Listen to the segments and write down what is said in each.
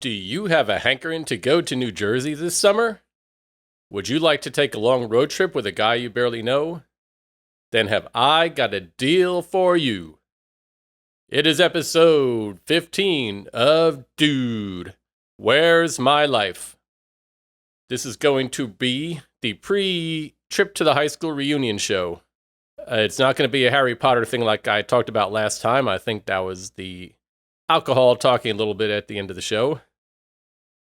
Do you have a hankering to go to New Jersey this summer? Would you like to take a long road trip with a guy you barely know? Then have I got a deal for you. It is episode 15 of Dude, Where's My Life? This is going to be the pre-trip to the high school reunion show. It's not going to be a Harry Potter thing like I talked about last time. I think that was the alcohol talking a little bit at the end of the show.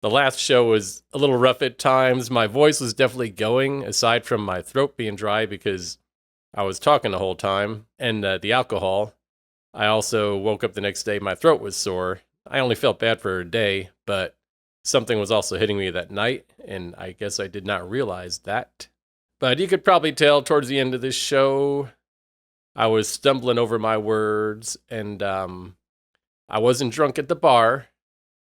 The last show was a little rough at times. My voice was definitely going, aside from my throat being dry because I was talking the whole time, and the alcohol. I also woke up the next day, my throat was sore. I only felt bad for a day, but something was also hitting me that night, and I guess I did not realize that. But you could probably tell towards the end of this show, I was stumbling over my words, and I wasn't drunk at the bar.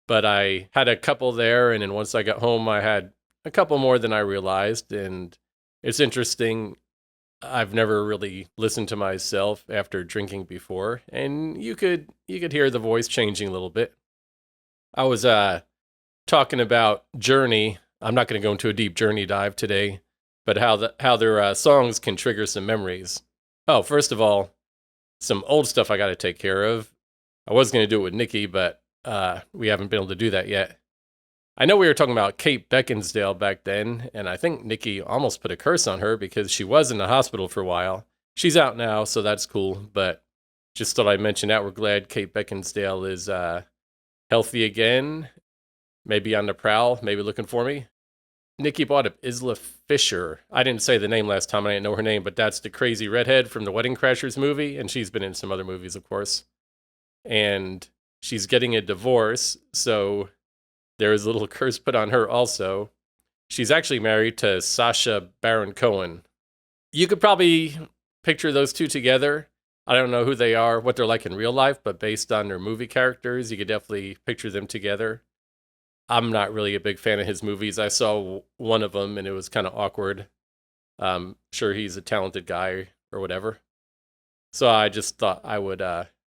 But I had a couple there, and then once I got home, I had a couple more than I realized. And it's interesting. I've never really listened to myself after drinking before, and you could hear the voice changing a little bit. I was talking about Journey. I'm not going to go into a deep Journey dive today, but how their songs can trigger some memories. Oh, first of all, some old stuff I got to take care of. I was going to do it with Nikki, but we haven't been able to do that yet. I know we were talking about Kate Beckinsale back then, and I think Nikki almost put a curse on her because she was in the hospital for a while. She's out now, so that's cool, but just thought I'd mention that. We're glad Kate Beckinsale is healthy again, maybe on the prowl, maybe looking for me. Nikki bought up Isla Fisher. I didn't say the name last time, I didn't know her name, but that's the crazy redhead from the Wedding Crashers movie, and she's been in some other movies, of course. And she's getting a divorce, so there is a little curse put on her also. She's actually married to Sacha Baron Cohen. You could probably picture those two together. I don't know who they are, what they're like in real life, but based on their movie characters, you could definitely picture them together. I'm not really a big fan of his movies. I saw one of them, and it was kind of awkward. Sure, he's a talented guy or whatever. So I just thought I would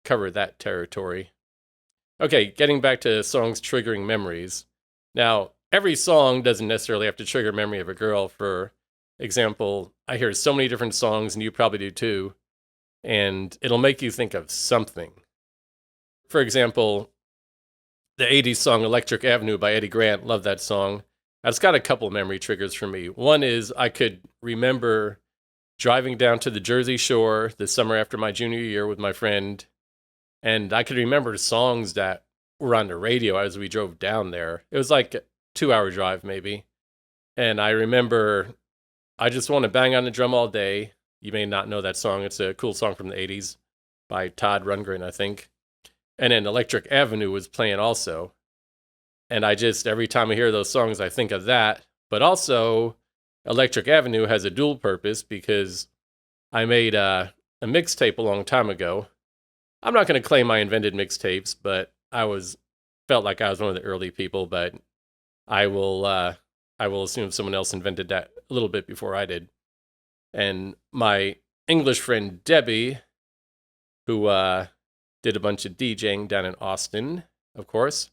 cover that territory. Okay, getting back to songs triggering memories. Now, every song doesn't necessarily have to trigger a memory of a girl. For example, I hear so many different songs, and you probably do too, and it'll make you think of something. For example, the 80s song Electric Avenue by Eddie Grant, love that song. It's got a couple memory triggers for me. One is I could remember driving down to the Jersey Shore the summer after my junior year with my friend, and I could remember songs that were on the radio as we drove down there. It was like a 2-hour drive, maybe. And I remember I Just Want to Bang on the Drum All Day. You may not know that song. It's a cool song from the 80s by Todd Rundgren, I think. And then Electric Avenue was playing also. And every time I hear those songs, I think of that. But also, Electric Avenue has a dual purpose because I made a mixtape a long time ago. I'm not going to claim I invented mixtapes, but felt like I was one of the early people. But I will assume someone else invented that a little bit before I did. And my English friend Debbie, who did a bunch of DJing down in Austin, of course,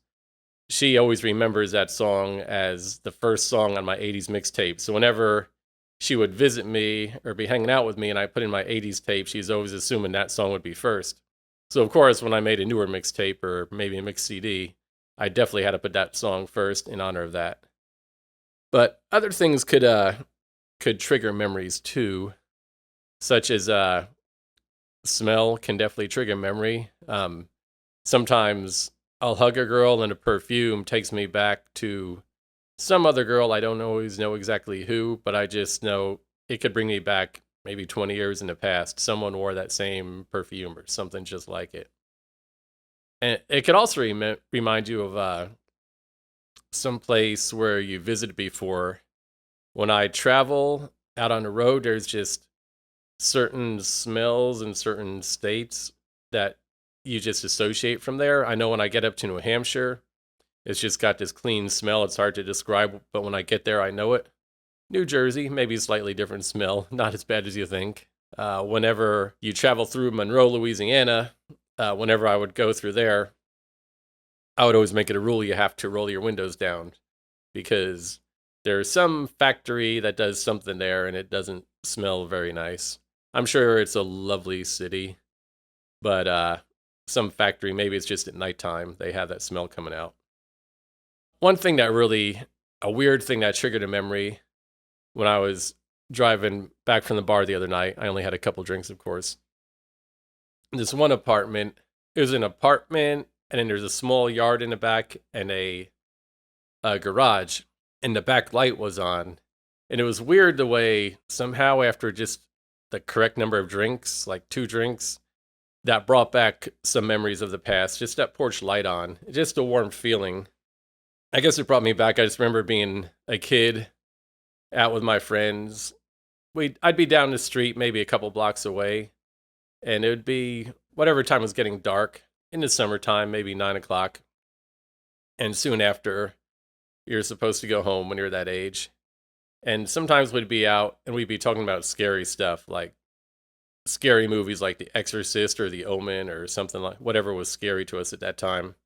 she always remembers that song as the first song on my 80s mixtape. So whenever she would visit me or be hanging out with me and I put in my 80s tape, she's always assuming that song would be first. So, of course, when I made a newer mixtape or maybe a mixed CD, I definitely had to put that song first in honor of that. But other things could trigger memories too, such as smell can definitely trigger memory. Sometimes I'll hug a girl and a perfume takes me back to some other girl. I don't always know exactly who, but I just know it could bring me back maybe 20 years in the past. Someone wore that same perfume or something just like it. And it could also remind you of some place where you visited before. When I travel out on the road, there's just certain smells in certain states that you just associate from there. I know when I get up to New Hampshire, it's just got this clean smell. It's hard to describe, but when I get there, I know it. New Jersey, maybe a slightly different smell, not as bad as you think. Whenever you travel through Monroe, Louisiana, whenever I would go through there, I would always make it a rule you have to roll your windows down because there's some factory that does something there and it doesn't smell very nice. I'm sure it's a lovely city, but some factory, maybe it's just at nighttime, they have that smell coming out. One thing that really, a weird thing that triggered a memory when I was driving back from the bar the other night, I only had a couple drinks, of course. This one apartment, it was an apartment, and then there's a small yard in the back and a garage, and the back light was on. And it was weird the way somehow after just the correct number of drinks, like 2 drinks, that brought back some memories of the past. Just that porch light on, just a warm feeling. I guess it brought me back. I just remember being a kid out with my friends. I'd be down the street, maybe a couple blocks away, and it would be whatever time was getting dark in the summertime, maybe 9 o'clock. And soon after, you're supposed to go home when you're that age. And sometimes we'd be out and we'd be talking about scary stuff, like scary movies like The Exorcist or The Omen or something like whatever was scary to us at that time.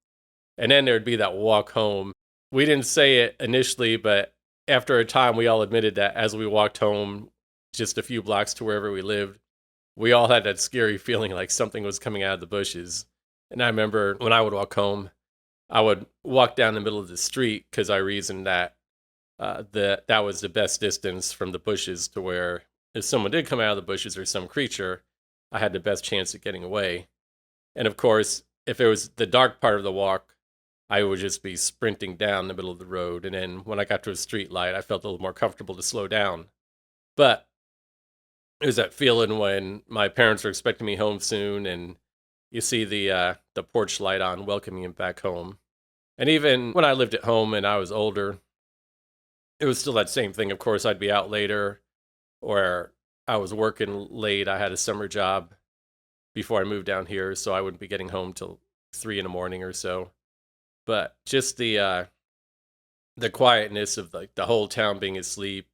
And then there'd be that walk home. We didn't say it initially, but after a time, we all admitted that as we walked home, just a few blocks to wherever we lived, we all had that scary feeling like something was coming out of the bushes. And I remember when I would walk home, I would walk down the middle of the street because I reasoned that that was the best distance from the bushes to where if someone did come out of the bushes or some creature, I had the best chance at getting away. And of course, if it was the dark part of the walk, I would just be sprinting down the middle of the road. And then when I got to a street light, I felt a little more comfortable to slow down. But it was that feeling when my parents were expecting me home soon and you see the porch light on welcoming him back home. And even when I lived at home and I was older, it was still that same thing. Of course, I'd be out later or I was working late. I had a summer job before I moved down here, so I wouldn't be getting home till 3 in the morning or so. But just the quietness of like the whole town being asleep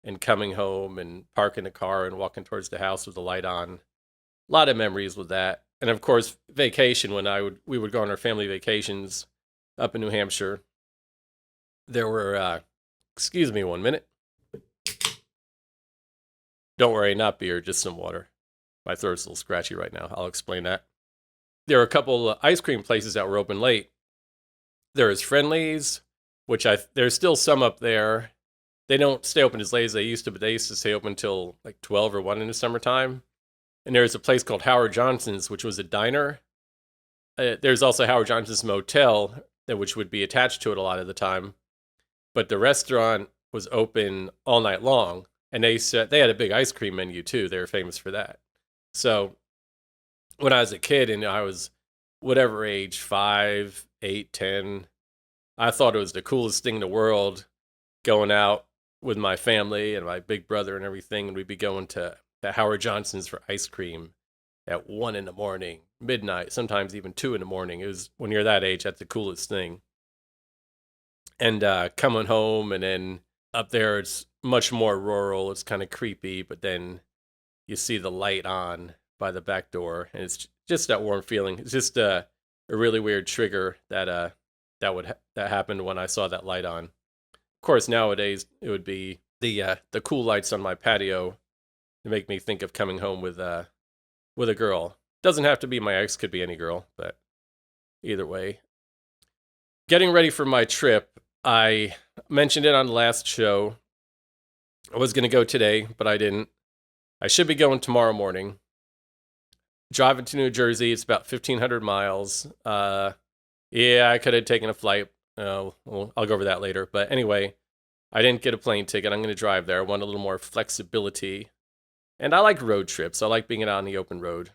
and coming home and parking the car and walking towards the house with the light on. A lot of memories with that. And of course, vacation when we would go on our family vacations up in New Hampshire. There were excuse me 1 minute. Don't worry, not beer, just some water. My throat's a little scratchy right now. I'll explain that. There were a couple ice cream places that were open late. There is Friendly's, which there's still some up there. They don't stay open as late as they used to, but they used to stay open until like 12 or 1 in the summertime. And there's a place called Howard Johnson's, which was a diner. There's also Howard Johnson's Motel, which would be attached to it a lot of the time. But the restaurant was open all night long. And they had a big ice cream menu too. They were famous for that. So when I was a kid and I was whatever age, 5, 8, 10, I thought it was the coolest thing in the world going out with my family and my big brother and everything. And we'd be going to Howard Johnson's for ice cream at 1 in the morning, midnight, sometimes even 2 in the morning. It was, when you're that age, that's the coolest thing. And coming home, and then up there, it's much more rural. It's kind of creepy, but then you see the light on by the back door, and it's just that warm feeling. It's just a really weird trigger that happened when I saw that light on. Of course, nowadays it would be the cool lights on my patio to make me think of coming home with a girl. Doesn't have to be my ex, could be any girl, but either way. Getting ready for my trip, I mentioned it on the last show. I was going to go today, but I didn't. I should be going tomorrow morning. Driving to New Jersey, it's about 1,500 miles. Yeah, I could have taken a flight. Well, I'll go over that later. But anyway, I didn't get a plane ticket. I'm going to drive there. I want a little more flexibility. And I like road trips. I like being out on the open road.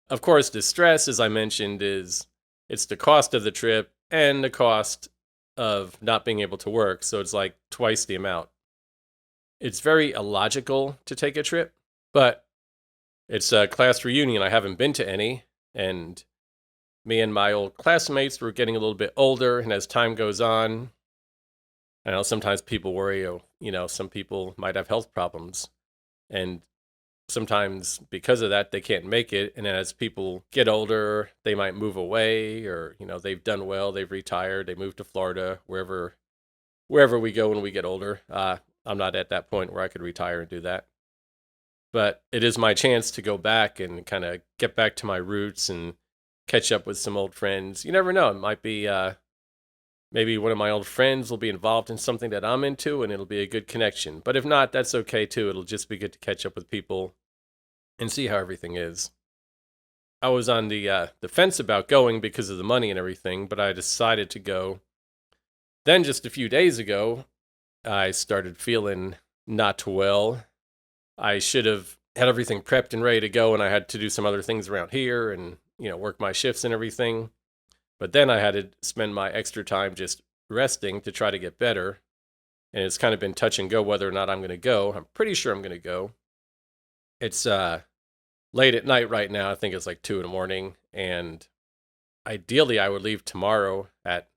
Of course, the stress, as I mentioned, it's the cost of the trip and the cost of not being able to work. So it's like twice the amount. It's very illogical to take a trip, but it's a class reunion. I haven't been to any, and me and my old classmates were getting a little bit older, and as time goes on, I know sometimes people worry, some people might have health problems, and sometimes because of that, they can't make it. And as people get older, they might move away, or, they've done well, they've retired, they moved to Florida, wherever we go when we get older. I'm not at that point where I could retire and do that. But it is my chance to go back and kind of get back to my roots and catch up with some old friends. You never know. It might be maybe one of my old friends will be involved in something that I'm into, and it'll be a good connection. But if not, that's okay too. It'll just be good to catch up with people and see how everything is. I was on the fence about going because of the money and everything, but I decided to go. Then just a few days ago, I started feeling not well. I should have had everything prepped and ready to go, and I had to do some other things around here and, work my shifts and everything. But then I had to spend my extra time just resting to try to get better. And it's kind of been touch and go whether or not I'm going to go. I'm pretty sure I'm going to go. It's late at night right now. I think it's like 2 in the morning. And ideally, I would leave tomorrow at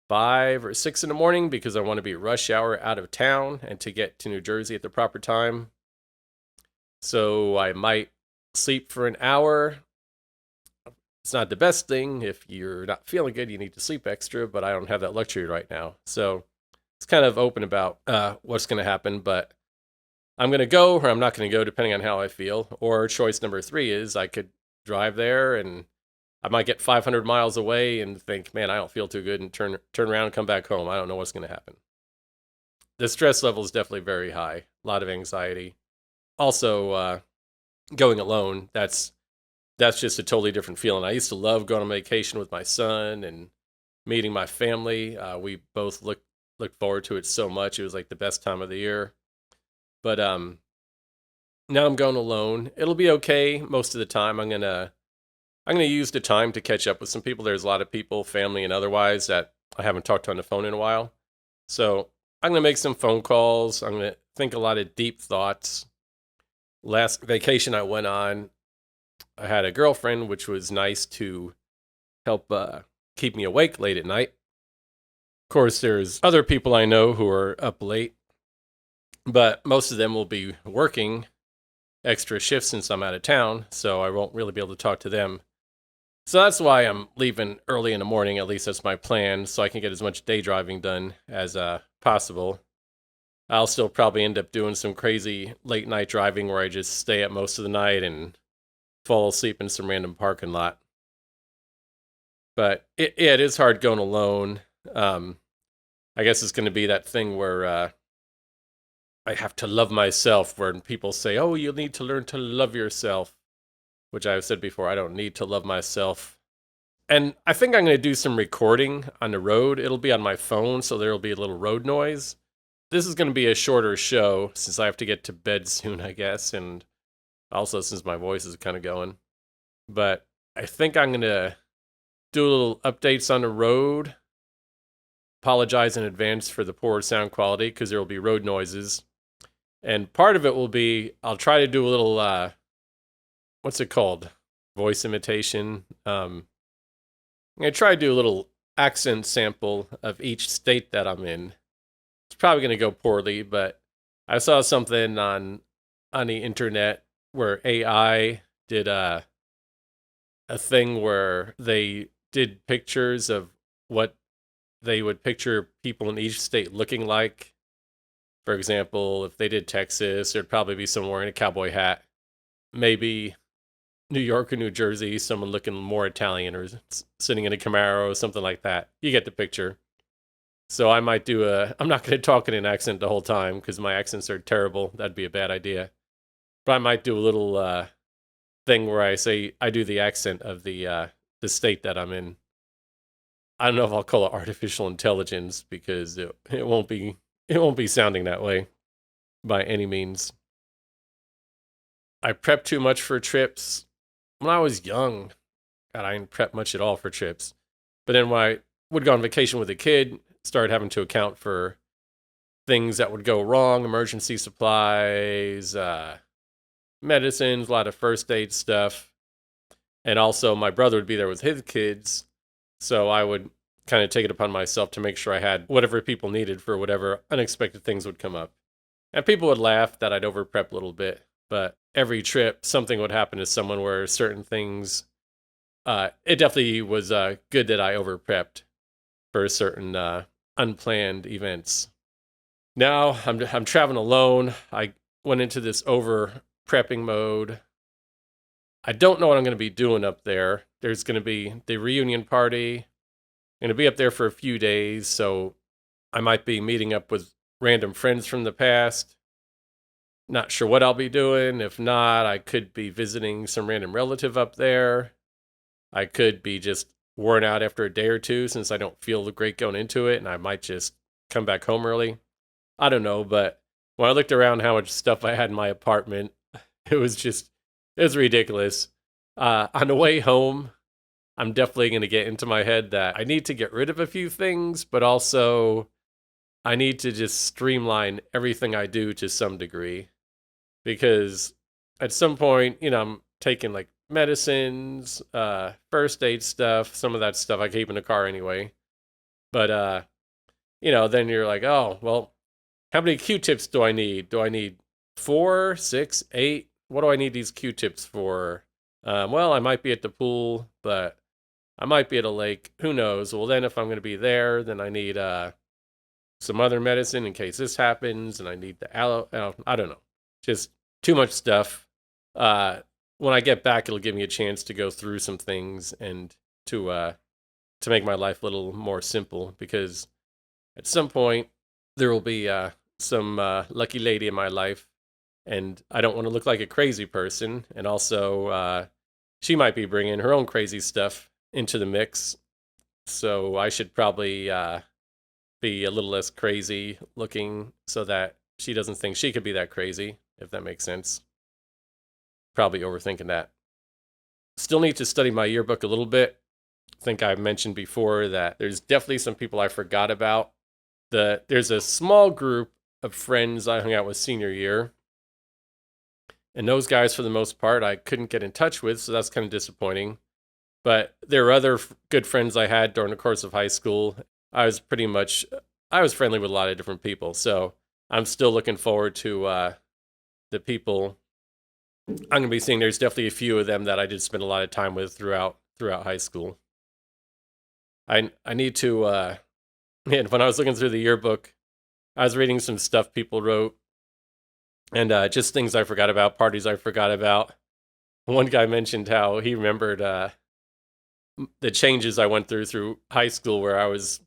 5 or 6 in the morning because I want to be rush hour out of town and to get to New Jersey at the proper time. So I might sleep for an hour. It's not the best thing. If you're not feeling good, you need to sleep extra, but I don't have that luxury right now. So it's kind of open about what's going to happen, but I'm going to go or I'm not going to go depending on how I feel. Or choice number 3 is I could drive there and I might get 500 miles away and think, man, I don't feel too good, and turn around and come back home. I don't know what's going to happen. The stress level is definitely very high. A lot of anxiety. Also, going alone, that's just a totally different feeling. I used to love going on vacation with my son and meeting my family. We both looked forward to it so much. It was like the best time of the year. But now I'm going alone. It'll be okay most of the time. I'm gonna use the time to catch up with some people. There's a lot of people, family and otherwise, that I haven't talked to on the phone in a while. So I'm gonna make some phone calls. I'm gonna think a lot of deep thoughts. Last vacation I went on, I had a girlfriend, which was nice to help keep me awake late at night. Of course, there's other people I know who are up late, but most of them will be working extra shifts since I'm out of town, so I won't really be able to talk to them. So that's why I'm leaving early in the morning. At least that's my plan, so I can get as much day driving done as possible. I'll still probably end up doing some crazy late night driving where I just stay up most of the night and fall asleep in some random parking lot. But it is hard going alone. I guess it's going to be that thing where I have to love myself, where people say, oh, you need to learn to love yourself, which I've said before, I don't need to love myself. And I think I'm going to do some recording on the road. It'll be on my phone, so there'll be a little road noise. This is going to be a shorter show since I have to get to bed soon, I guess, and also since my voice is kind of going. But I think I'm going to do a little updates on the road. Apologize in advance for the poor sound quality because there will be road noises. And part of it will be, I'll try to do a little, what's it called? Voice imitation. I'm going to try to do a little accent sample of each state that I'm in. It's probably going to go poorly, but I saw something on the internet where AI did a thing where they did pictures of what they would picture people in each state looking like. For example, if they did Texas, there'd probably be someone wearing a cowboy hat. Maybe New York or New Jersey, someone looking more Italian or sitting in a Camaro or something like that. You get the picture. So I might do I'm not going to talk in an accent the whole time because my accents are terrible. That'd be a bad idea. But I might do a little thing where I do the accent of the state that I'm in. I don't know if I'll call it artificial intelligence because it won't be sounding that way by any means. I prep too much for trips. When I was young, God, I didn't prep much at all for trips. But then when I would go on vacation with a kid, started having to account for things that would go wrong, emergency supplies, medicines, a lot of first aid stuff. And also my brother would be there with his kids. So I would kind of take it upon myself to make sure I had whatever people needed for whatever unexpected things would come up. And people would laugh that I'd over prep a little bit. but every trip, something would happen to someone where certain things, it definitely was good that I over prepped for certain unplanned events. Now I'm traveling alone. I went into this over prepping mode. I don't know what I'm going to be doing up there. There's going to be the reunion party. I'm going to be up there for a few days, so I might be meeting up with random friends from the past. Not sure what I'll be doing. If not, I could be visiting some random relative up there. I could be just worn out after a day or two since I don't feel great going into it, and I might just come back home early. I don't know, but when I looked around how much stuff I had in my apartment, it was ridiculous. On the way home, I'm definitely going to get into my head that I need to get rid of a few things, but also I need to just streamline everything I do to some degree. Because at some point, I'm taking like medicines, first aid stuff, some of that stuff I keep in the car anyway. But, then you're like, oh, well, how many Q-tips do I need? Do I need 4, 6, 8? What do I need these Q-tips for? Well, I might be at the pool, but I might be at a lake. Who knows? Well, then if I'm going to be there, then I need some other medicine in case this happens, and I need the aloe. I don't know. Just too much stuff. When I get back, it'll give me a chance to go through some things and to make my life a little more simple. Because at some point there will be some lucky lady in my life, and I don't want to look like a crazy person. And also, she might be bringing her own crazy stuff into the mix, so I should probably be a little less crazy looking so that she doesn't think she could be that crazy, if that makes sense. Probably overthinking that. Still need to study my yearbook a little bit. I think I mentioned before that there's definitely some people I forgot about. There's a small group of friends I hung out with senior year, and those guys, for the most part, I couldn't get in touch with, so that's kind of disappointing. But there were other good friends I had during the course of high school. I was friendly with a lot of different people, so I'm still looking forward to the people I'm going to be seeing. There's definitely a few of them that I did spend a lot of time with throughout high school. I need to man, when I was looking through the yearbook, I was reading some stuff people wrote, and just things I forgot about, parties I forgot about. One guy mentioned how he remembered the changes I went through high school, where I was,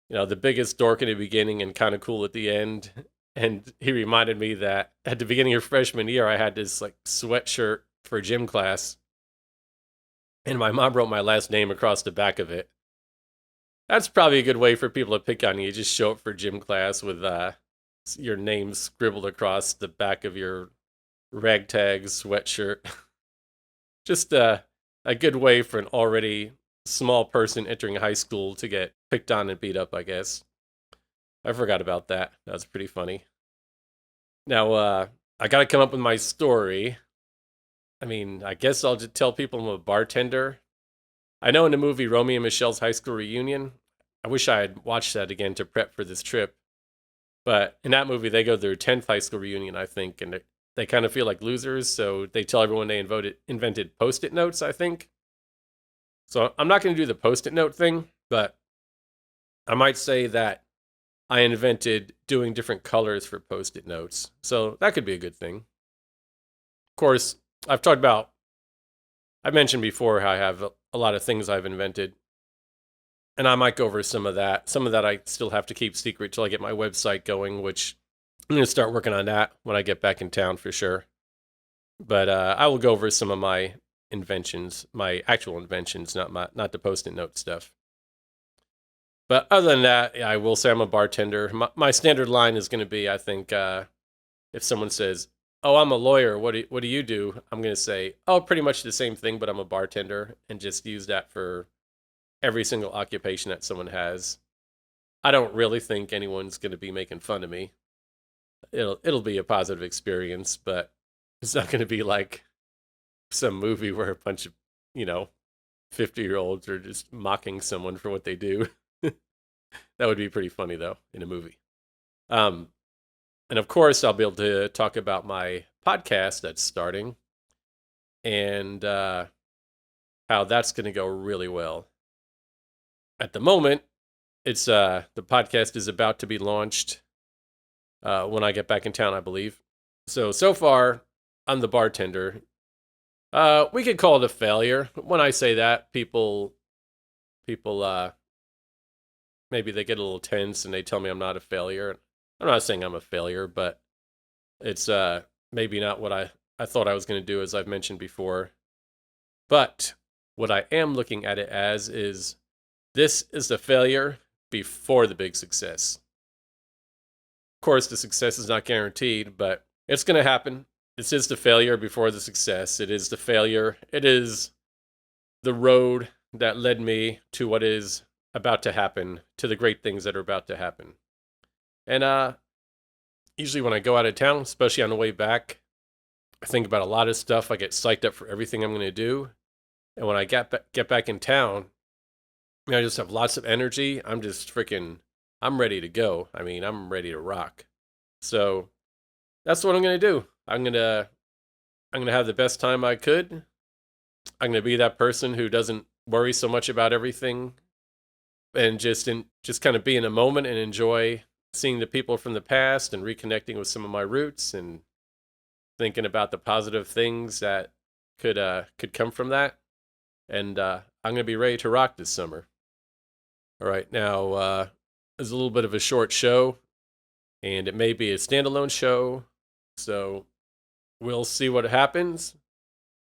the biggest dork in the beginning and kind of cool at the end. And he reminded me that at the beginning of freshman year, I had this like sweatshirt for gym class, and my mom wrote my last name across the back of it. That's probably a good way for people to pick on you. Just show up for gym class with your name scribbled across the back of your ragtag sweatshirt. Just a good way for an already small person entering high school to get picked on and beat up, I guess. I forgot about that. That was pretty funny. Now, I got to come up with my story. I mean, I guess I'll just tell people I'm a bartender. I know in the movie Romeo and Michelle's High School Reunion, I wish I had watched that again to prep for this trip. But in that movie, they go to their 10th high school reunion, I think, and they kind of feel like losers, so they tell everyone they invented Post-it notes, I think. So I'm not going to do the Post-it note thing, but I might say that I invented doing different colors for Post-it notes. So that could be a good thing. Of course, I mentioned before how I have a lot of things I've invented, and I might go over some of that. Some of that I still have to keep secret till I get my website going, which I'm going to start working on that when I get back in town for sure. But I will go over some of my inventions, my actual inventions, not the Post-it note stuff. But other than that, yeah, I will say I'm a bartender. My standard line is going to be, I think, if someone says, "Oh, I'm a lawyer. What do you do?" I'm going to say, "Oh, pretty much the same thing, but I'm a bartender," and just use that for every single occupation that someone has. I don't really think anyone's going to be making fun of me. It'll be a positive experience, but it's not going to be like some movie where a bunch of 50-year-olds are just mocking someone for what they do. That would be pretty funny though in a movie. And of course, I'll be able to talk about my podcast that's starting, and how that's going to go really well. At the moment, it's the podcast is about to be launched when I get back in town, I believe. So far, I'm the bartender. We could call it a failure. When I say that, people, maybe they get a little tense and they tell me I'm not a failure. I'm not saying I'm a failure, but it's maybe not what I thought I was going to do, as I've mentioned before. But what I am looking at it as is this is the failure before the big success. Of course, the success is not guaranteed, but it's going to happen. This is the failure before the success. It is the failure. It is the road that led me to what is about to happen, to the great things that are about to happen. And usually when I go out of town, especially on the way back, I think about a lot of stuff. I get psyched up for everything I'm going to do. And when I get back in town, I just have lots of energy. I'm just I'm ready to go. I mean, I'm ready to rock. So that's what I'm going to do. I'm going to have the best time I could. I'm going to be that person who doesn't worry so much about everything and just kind of be in a moment and enjoy seeing the people from the past and reconnecting with some of my roots and thinking about the positive things that could come from that. And I'm going to be ready to rock this summer. All right, now there's a little bit of a short show, and it may be a standalone show, so we'll see what happens.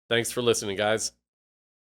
Thanks for listening, guys.